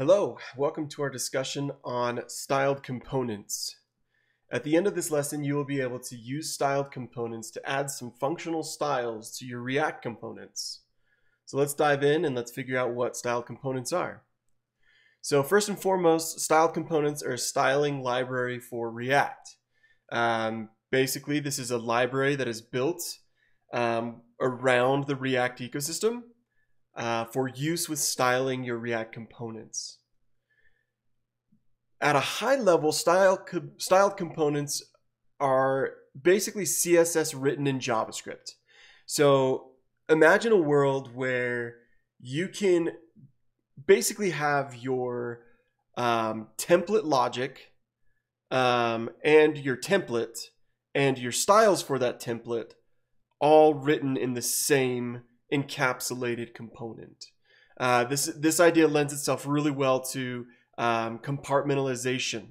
Hello, welcome to our discussion on styled components. At the end of this lesson, you will be able to use styled components to add some functional styles to your React components. So let's dive in and let's figure out what styled components are. So first and foremost, styled components are a styling library for React. Basically, this is a library that is built around the React ecosystem for use with styling your React components. At a high level, styled components are basically CSS written in JavaScript. So imagine a world where you can basically have your template logic and your template and your styles for that template all written in the same encapsulated component. This idea lends itself really well to compartmentalization,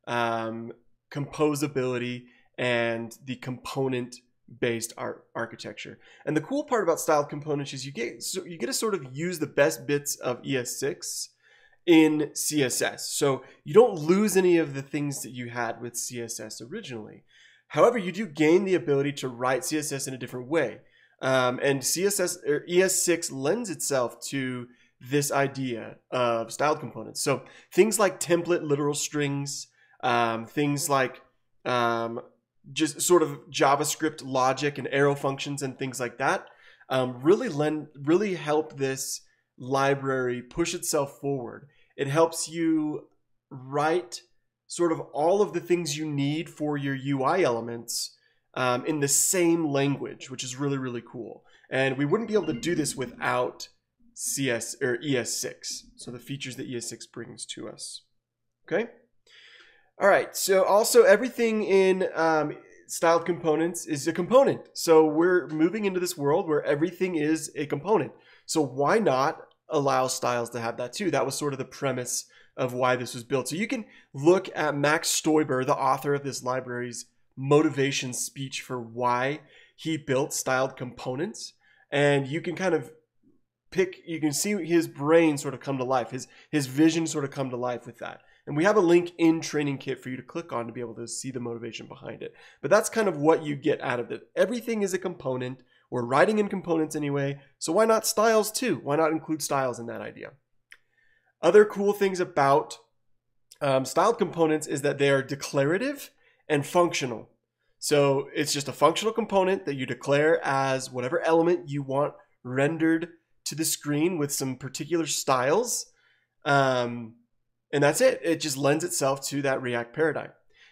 composability, and the component-based architecture. And the cool part about styled components is you get to sort of use the best bits of ES6 in CSS. So you don't lose any of the things that you had with CSS originally. However, you do gain the ability to write CSS in a different way. And CSS or ES6 lends itself to this idea of styled components. So things like template literal strings, things like just sort of JavaScript logic and arrow functions and things like that really help this library push itself forward. It helps you write sort of all of the things you need for your UI elements in the same language, which is really, really cool. And we wouldn't be able to do this without CS or ES6. So the features that ES6 brings to us. Okay. All right. So also everything in styled components is a component. So we're moving into this world where everything is a component. So why not allow styles to have that too? That was sort of the premise of why this was built. So you can look at Max Stoiber, the author of this library's motivation speech for why he built styled components, and you can kind of you can see his brain sort of come to life, his vision sort of come to life with that. And we have a link in Training Kit for you to click on to be able to see the motivation behind it. But that's kind of what you get out of it. Everything is a component. We're writing in components anyway, so why not styles too? Why not include styles in that idea? Other cool things about styled components is that they are declarative and functional. So it's just a functional component that you declare as whatever element you want rendered to the screen with some particular styles. And that's it. It just lends itself to that React paradigm.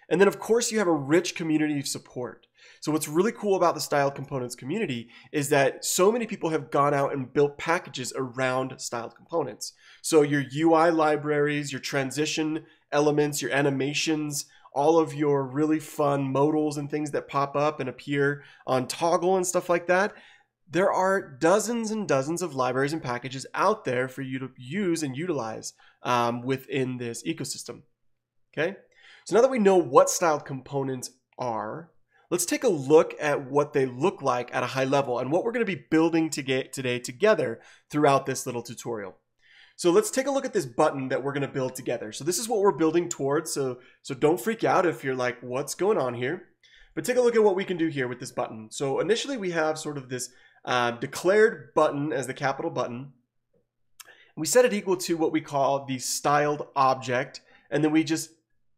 And then of course you have a rich community of support. So what's really cool about the styled components community is that so many people have gone out and built packages around styled components. So your UI libraries, your transition elements, your animations, all of your really fun modals and things that pop up and appear on Toggle and stuff like that. There are dozens and dozens of libraries and packages out there for you to use and utilize within this ecosystem. Okay, so now that we know what styled components are, let's take a look at what they look like at a high level and what we're going to be building today together throughout this little tutorial. So let's take a look at this button that we're going to build together. So this is what we're building towards. So don't freak out if you're like, what's going on here? But take a look at what we can do here with this button. So initially we have sort of this declared button as the capital button. We set it equal to what we call the styled object. And then we just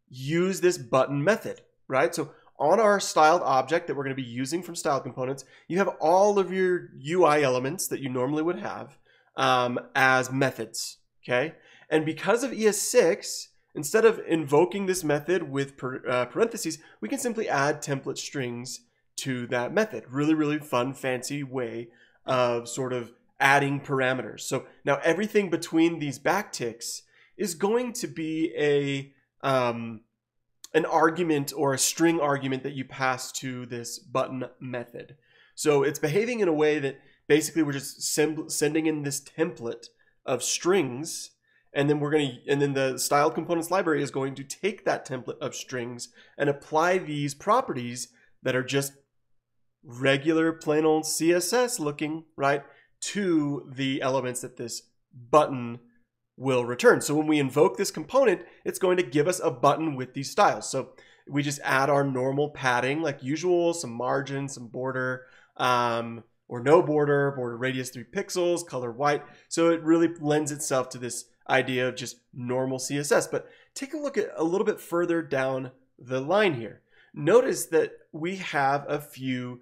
use this button method, right? So on our styled object that we're going to be using from styled components, you have all of your UI elements that you normally would have as methods, okay? And because of ES6, instead of invoking this method with parentheses, we can simply add template strings to that method. Really, really fun, fancy way of sort of adding parameters. So now everything between these backticks is going to be an argument or a string argument that you pass to this button method. So it's behaving in a way that basically we're just sending in this template of strings, and then the styled components library is going to take that template of strings and apply these properties that are just regular plain old CSS looking, right, to the elements that this button will return. So when we invoke this component, it's going to give us a button with these styles. So we just add our normal padding like usual, some margin, some border, or no border radius 3 pixels, color white. So it really lends itself to this idea of just normal CSS. But take a look at a little bit further down the line here. Notice that we have a few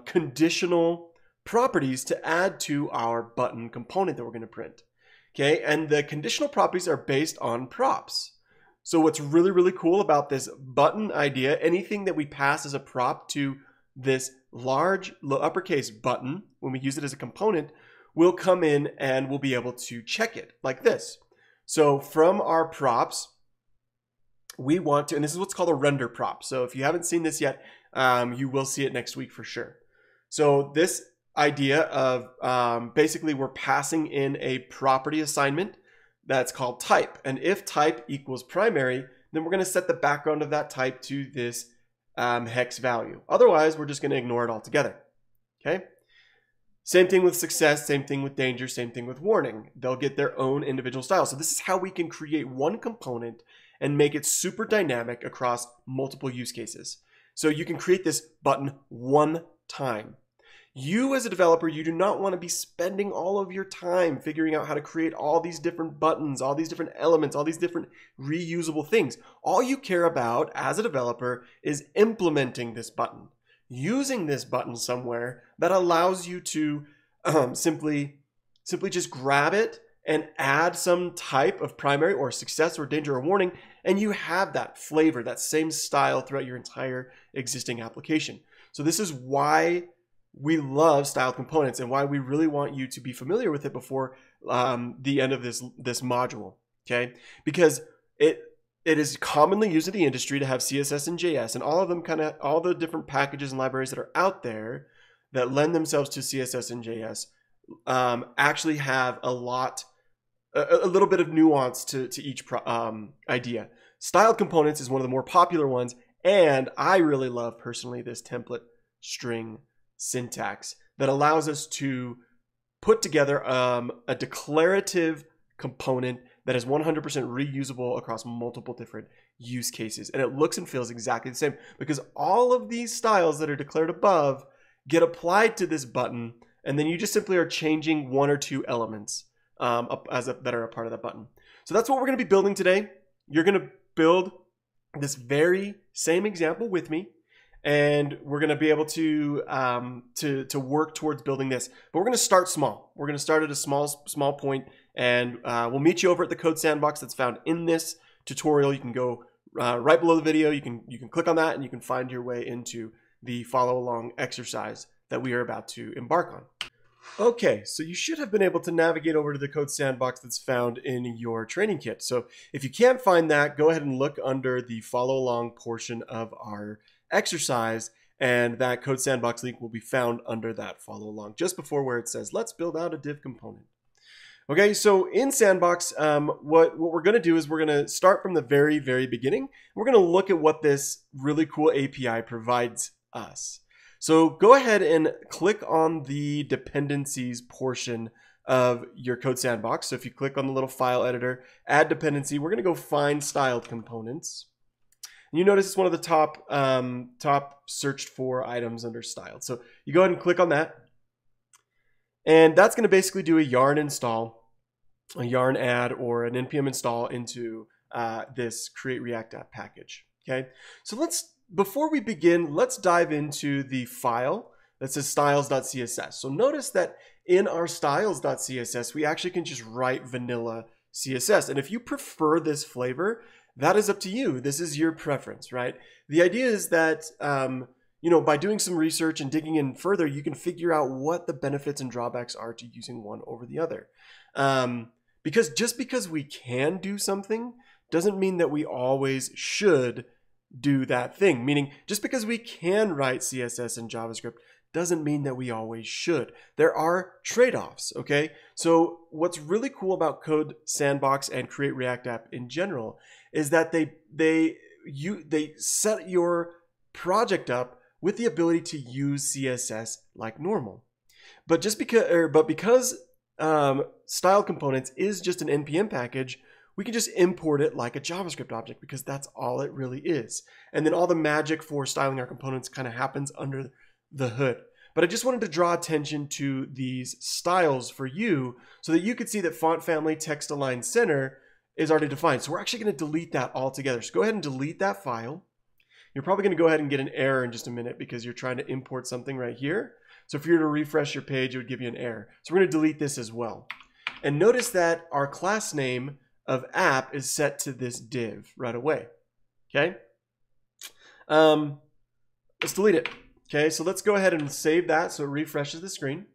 conditional properties to add to our button component that we're going to print. Okay, and the conditional properties are based on props. So what's really, really cool about this button idea, anything that we pass as a prop to this large uppercase button, when we use it as a component, will come in and we'll be able to check it like this. So from our props, we want to, and this is what's called a render prop. So if you haven't seen this yet, you will see it next week for sure. So this idea of basically we're passing in a property assignment that's called type. And if type equals primary, then we're going to set the background of that type to this hex value. Otherwise, we're just going to ignore it altogether. Okay. Same thing with success, same thing with danger, same thing with warning. They'll get their own individual style. So this is how we can create one component and make it super dynamic across multiple use cases. So you can create this button one time. You as a developer, you do not want to be spending all of your time figuring out how to create all these different buttons, all these different elements, all these different reusable things. All you care about as a developer is implementing this button, using this button somewhere that allows you to simply just grab it and add some type of primary or success or danger or warning, and you have that flavor, that same style throughout your entire existing application. So this is why we love styled components and why we really want you to be familiar with it before the end of this module, okay? Because it is commonly used in the industry to have CSS and JS, and all of them all the different packages and libraries that are out there that lend themselves to CSS and JS actually have a little bit of nuance to each idea. Styled components is one of the more popular ones, and I really love personally this template string syntax that allows us to put together a declarative component that is 100% reusable across multiple different use cases. And it looks and feels exactly the same because all of these styles that are declared above get applied to this button, and then you just simply are changing one or two elements that are a part of that button. So that's what we're going to be building today. You're going to build this very same example with me, and we're going to be able to work towards building this. But we're going to start small. We're going to start at a small point, and we'll meet you over at the code sandbox that's found in this tutorial. You can go right below the video. You can click on that, and you can find your way into the follow along exercise that we are about to embark on. Okay, so you should have been able to navigate over to the code sandbox that's found in your training kit. So if you can't find that, go ahead and look under the follow along portion of our exercise, and that code sandbox link will be found under that follow along just before where it says let's build out a div component. Okay, so in Sandbox, what we're going to do is we're going to start from the very beginning. We're going to look at what this really cool API provides us. So go ahead and click on the dependencies portion of your code sandbox. So if you click on the little file editor, add dependency, we're going to go find styled components. And you notice it's one of the top searched for items under styled. So you go ahead and click on that. And that's going to basically do a yarn install, a yarn add, or an npm install into this create React app package. Okay, so before we begin, let's dive into the file that says styles.css. So notice that in our styles.css, we actually can just write vanilla CSS. And if you prefer this flavor, that is up to you. This is your preference, right? The idea is that, by doing some research and digging in further, you can figure out what the benefits and drawbacks are to using one over the other. Because just because we can do something doesn't mean that we always should do that thing. Meaning, just because we can write CSS and JavaScript doesn't mean that we always should. There are trade-offs, okay? So what's really cool about Code Sandbox and Create React App in general is that they set your project up with the ability to use CSS like normal. But because styled components is just an NPM package, we can just import it like a JavaScript object because that's all it really is. And then all the magic for styling our components kind of happens under the hood. But I just wanted to draw attention to these styles for you so that you could see that font family text align center is already defined. So we're actually going to delete that altogether. So go ahead and delete that file. You're probably going to go ahead and get an error in just a minute because you're trying to import something right here. So if you were to refresh your page, it would give you an error. So we're going to delete this as well. And notice that our class name of app is set to this div right away. Okay. Let's delete it. Okay, so let's go ahead and save that so it refreshes the screen.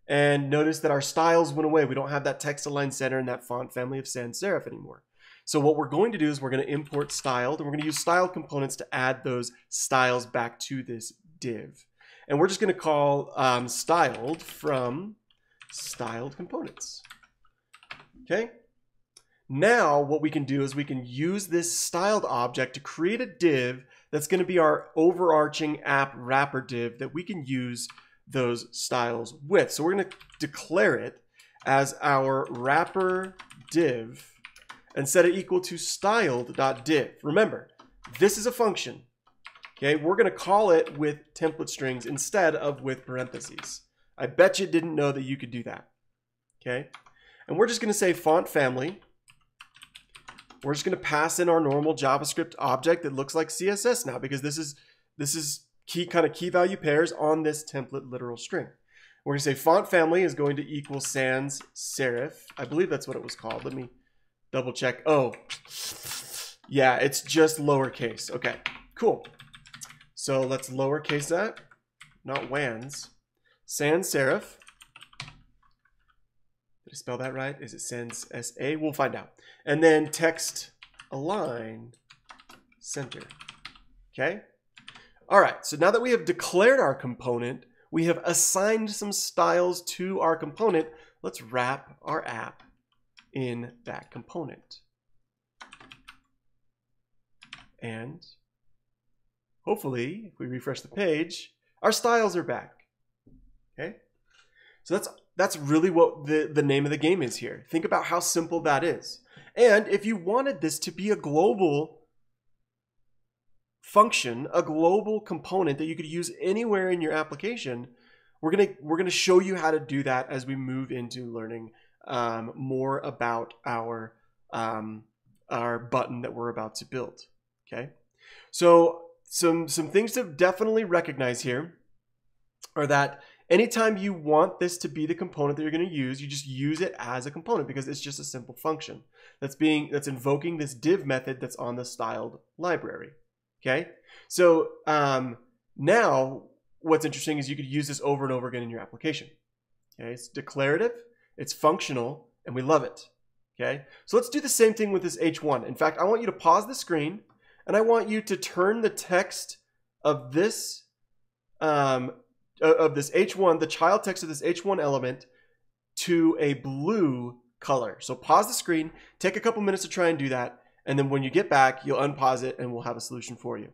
And notice that our styles went away. We don't have that text align center and that font family of sans serif anymore. So what we're going to do is we're going to import styled, and we're going to use styled components to add those styles back to this div. And we're just going to call styled from styled components. Okay. Now what we can do is we can use this styled object to create a div that's going to be our overarching app wrapper div that we can use those styles with. So we're going to declare it as our wrapper div and set it equal to styled.div. Remember, this is a function. Okay, we're going to call it with template strings instead of with parentheses. I bet you didn't know that you could do that. Okay, and we're just going to say font family. We're just going to pass in our normal JavaScript object that looks like CSS now because this is key value pairs on this template literal string. We're going to say font family is going to equal sans serif. I believe that's what it was called. Let me double check. Oh, yeah, it's just lowercase. Okay, cool. So let's lowercase that, not WANs. Sans serif. Did I spell that right? Is it sans SA? We'll find out. And then text align center. Okay. All right. So now that we have declared our component, we have assigned some styles to our component. Let's wrap our app in that component. And hopefully, if we refresh the page, our styles are back. Okay. So that's really what the name of the game is here. Think about how simple that is. And if you wanted this to be a global function, a global component that you could use anywhere in your application, we're gonna show you how to do that as we move into learning more about our button that we're about to build. Okay, so some things to definitely recognize here are that anytime you want this to be the component that you're going to use, you just use it as a component because it's just a simple function that's invoking this div method that's on the styled library. Okay, so now what's interesting is you could use this over and over again in your application. Okay, it's declarative, it's functional, and we love it. Okay, so let's do the same thing with this H1. In fact, I want you to pause the screen and I want you to turn the text of this H1, the child text of this H1 element, to a blue color. So pause the screen, take a couple minutes to try and do that, and then when you get back, you'll unpause it and we'll have a solution for you.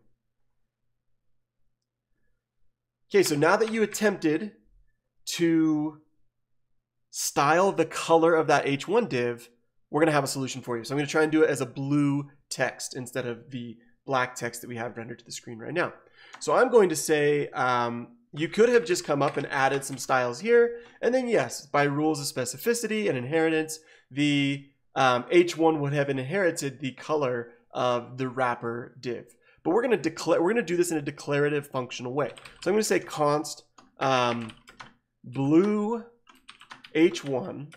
Okay, so now that you attempted to style the color of that H1 div, we're going to have a solution for you. So I'm going to try and do it as a blue text instead of the black text that we have rendered to the screen right now. So I'm going to say, you could have just come up and added some styles here. And then yes, by rules of specificity and inheritance, the H1 would have inherited the color of the wrapper div. But we're going to do this in a declarative functional way. So I'm going to say const blue H1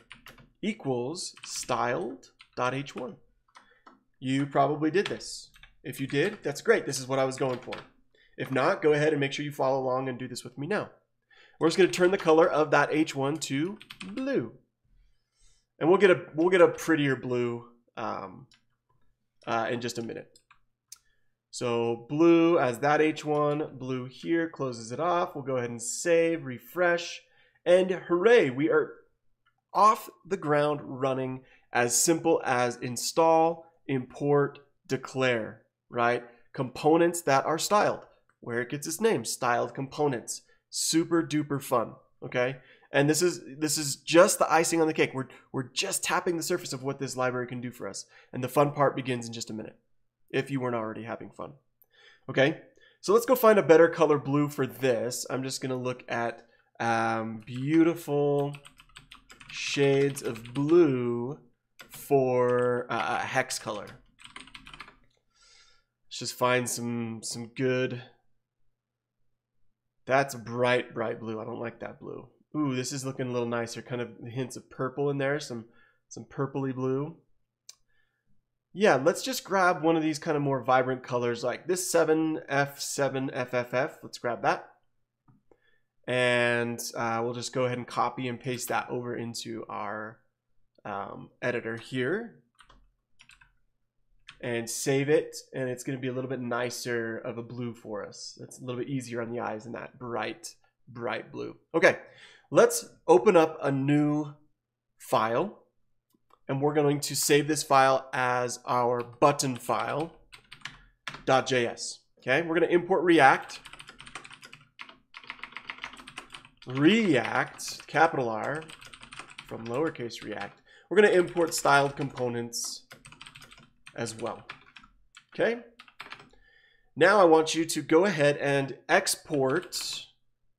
equals styled.h1. You probably did this. If you did, that's great. This is what I was going for. If not, go ahead and make sure you follow along and do this with me now. We're just going to turn the color of that H1 to blue. And we'll get a prettier blue in just a minute. So blue as that H1, blue here, closes it off. We'll go ahead and save, refresh, and hooray, we are off the ground running as simple as install, import, declare, right? Components that are styled. Where it gets its name, styled components. Super duper fun, okay? And this is just the icing on the cake. We're just tapping the surface of what this library can do for us. And the fun part begins in just a minute, if you weren't already having fun. Okay, so let's go find a better color blue for this. I'm just going to look at beautiful shades of blue for hex color. Let's just find some good. That's bright blue. I don't like that blue. Ooh, this is looking a little nicer. Kind of hints of purple in there. Some purpley blue. Yeah, let's just grab one of these kind of more vibrant colors like this 7F7FFF. Let's grab that. And we'll just go ahead and copy and paste that over into our editor here. And save it. And it's going to be a little bit nicer of a blue for us. It's a little bit easier on the eyes than that bright blue. Okay, let's open up a new file. And we're going to save this file as our button file .js. Okay, we're going to import React, capital R, from lowercase React. We're going to import styled components as well. Okay, now I want you to go ahead and export.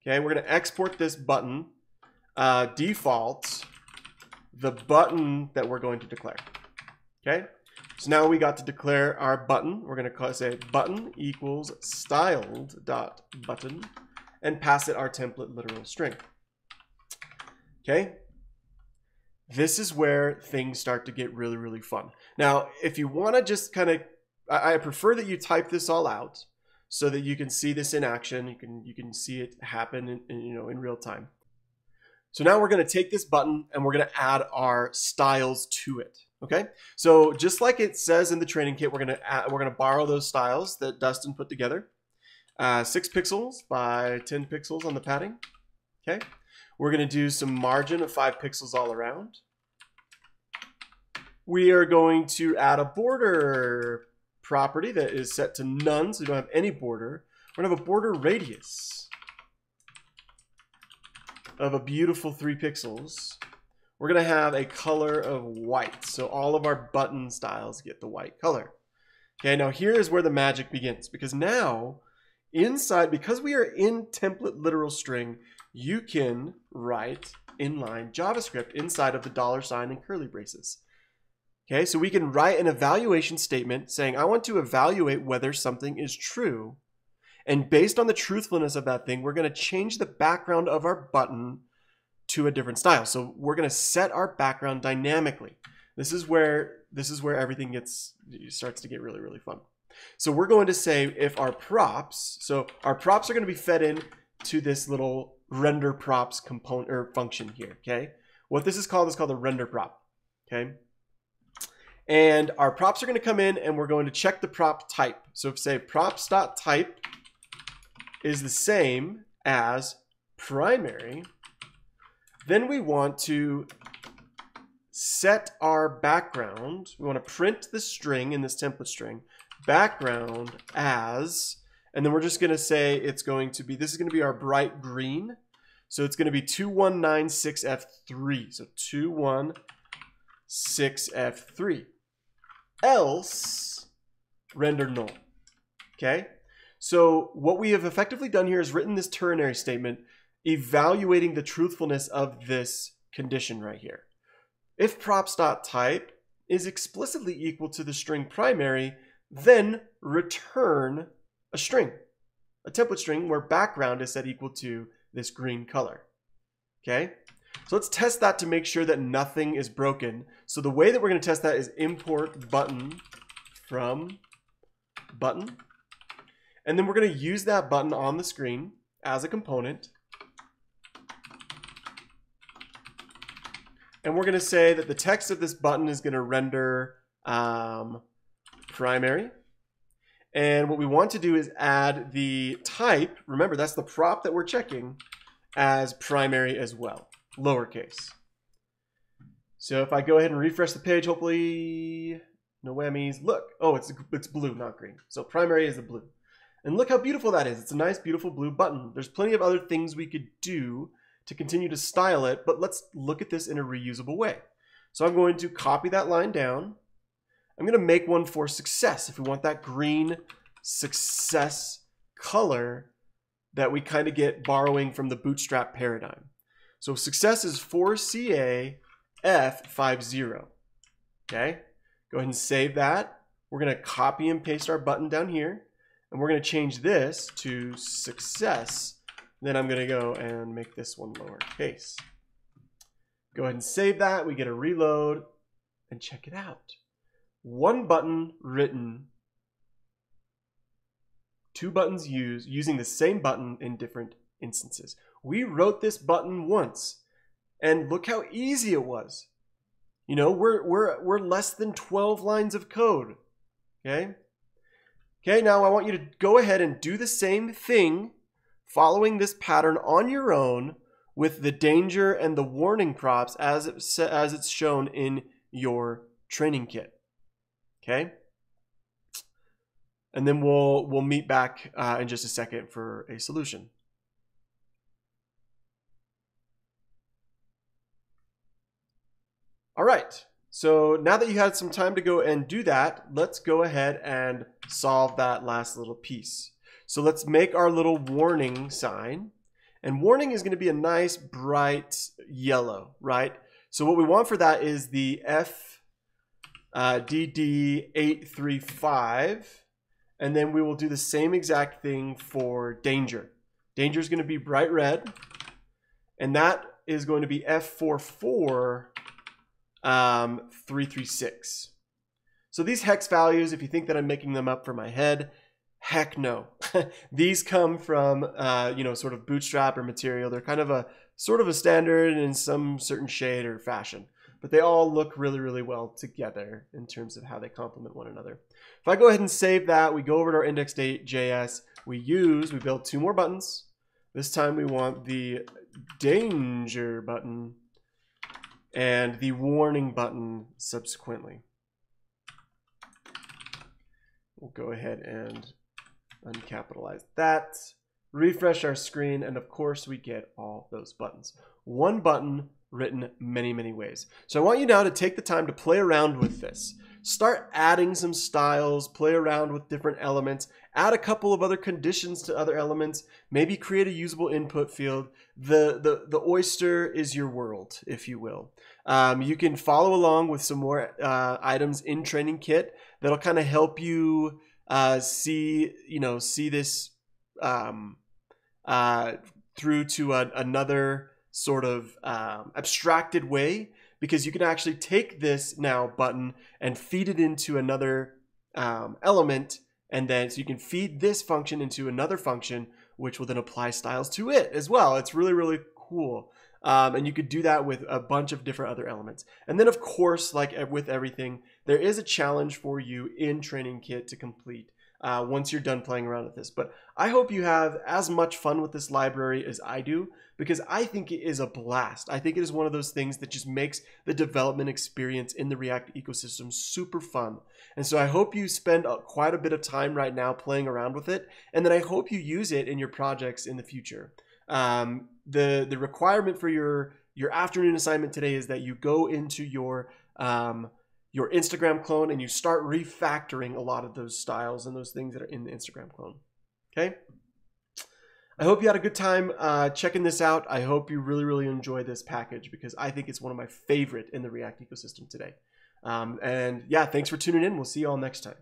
Okay, we're going to export this button default. The button that we're going to declare. Okay, so now we got to declare our button. We're going to say button equals styled.button and pass it our template literal string. Okay, this is where things start to get really fun. Now, if you want to just kind of, I prefer that you type this all out so that you can see this in action. You can see it happen in real time. So now we're going to take this button and we're going to add our styles to it. Okay, so just like it says in the training kit, we're going to borrow those styles that Dustin put together. 6 pixels by 10 pixels on the padding. Okay, we're going to do some margin of 5 pixels all around. We are going to add a border property that is set to none, so we don't have any border. We're going to have a border radius of a beautiful 3 pixels. We're going to have a color of white. So all of our button styles get the white color. Okay, now here is where the magic begins. Because now, inside, because we are in template literal string, you can write inline JavaScript inside of the $sign and curly braces. Okay, so we can write an evaluation statement saying, I want to evaluate whether something is true. And based on the truthfulness of that thing, we're going to change the background of our button to a different style. So we're going to set our background dynamically. This is where everything starts to get really fun. So we're going to say if our props, so our props are going to be fed in to this little render props component or function here. Okay, what this is called a render prop. Okay, and our props are going to come in and we're going to check the prop type. So if say props.type is the same as primary, then we want to set our background. We want to print the string in this template string, background as, and then we're just going to say it's going to be, this is going to be our bright green. So it's going to be 2196F3. So 216F3. Else render null. Okay. So what we have effectively done here is written this ternary statement evaluating the truthfulness of this condition right here. If props.type is explicitly equal to the string primary, then return a string, a template string where background is set equal to this green color. Okay, so let's test that to make sure that nothing is broken. So the way that we're going to test that is import button from button. And then we're going to use that button on the screen as a component. And we're going to say that the text of this button is going to render primary. And what we want to do is add the type, remember that's the prop that we're checking, as primary as well, lowercase. So if I go ahead and refresh the page, hopefully no whammies. Look, oh, it's blue, not green. So primary is the blue. And look how beautiful that is. It's a nice, beautiful blue button. There's plenty of other things we could do to continue to style it, but let's look at this in a reusable way. So I'm going to copy that line down. I'm going to make one for success if we want that green success color that we kind of get borrowing from the Bootstrap paradigm. So success is 4CA F50. Okay, go ahead and save that. We're going to copy and paste our button down here, and we're going to change this to success. Then I'm going to go and make this one lowercase. Go ahead and save that. We get a reload and check it out. One button written, two buttons used, using the same button in different instances. We wrote this button once, and look how easy it was. You know, we're less than 12 lines of code. Okay? Okay, now I want you to go ahead and do the same thing following this pattern on your own with the danger and the warning props as it's shown in your training kit. Okay? And then we'll meet back in just a second for a solution. All right, so now that you had some time to go and do that, let's go ahead and solve that last little piece. So let's make our little warning sign. And warning is going to be a nice bright yellow, right? So what we want for that is the FDD835. And then we will do the same exact thing for danger. Danger is going to be bright red. And that is going to be F44336. So these hex values, if you think that I'm making them up for my head, heck no. These come from, you know, sort of Bootstrap or Material. They're kind of a sort of a standard in some certain shade or fashion. But they all look really, really well together in terms of how they complement one another. If I go ahead and save that, we go over to our index.js. We build two more buttons. This time we want the danger button and the warning button subsequently. We'll go ahead and uncapitalize that, refresh our screen, and of course we get all those buttons. One button written many, many ways. So I want you now to take the time to play around with this. Start adding some styles, play around with different elements, add a couple of other conditions to other elements, maybe create a usable input field. The oyster is your world, if you will. You can follow along with some more items in Training Kit that'll kind of help you see this through to another sort of abstracted way, because you can actually take this now button and feed it into another element, and then so you can feed this function into another function, which will then apply styles to it as well. It's really, really cool. And you could do that with a bunch of different other elements. And then of course, like with everything, there is a challenge for you in Training Kit to complete once you're done playing around with this. But I hope you have as much fun with this library as I do, because I think it is a blast. I think it is one of those things that just makes the development experience in the React ecosystem super fun. And so I hope you spend quite a bit of time right now playing around with it, and then I hope you use it in your projects in the future. The requirement for your afternoon assignment today is that you go into your Instagram clone and you start refactoring a lot of those styles and those things that are in the Instagram clone. Okay? I hope you had a good time checking this out. I hope you really, really enjoy this package, because I think it's one of my favorite in the React ecosystem today. And yeah, thanks for tuning in. We'll see you all next time.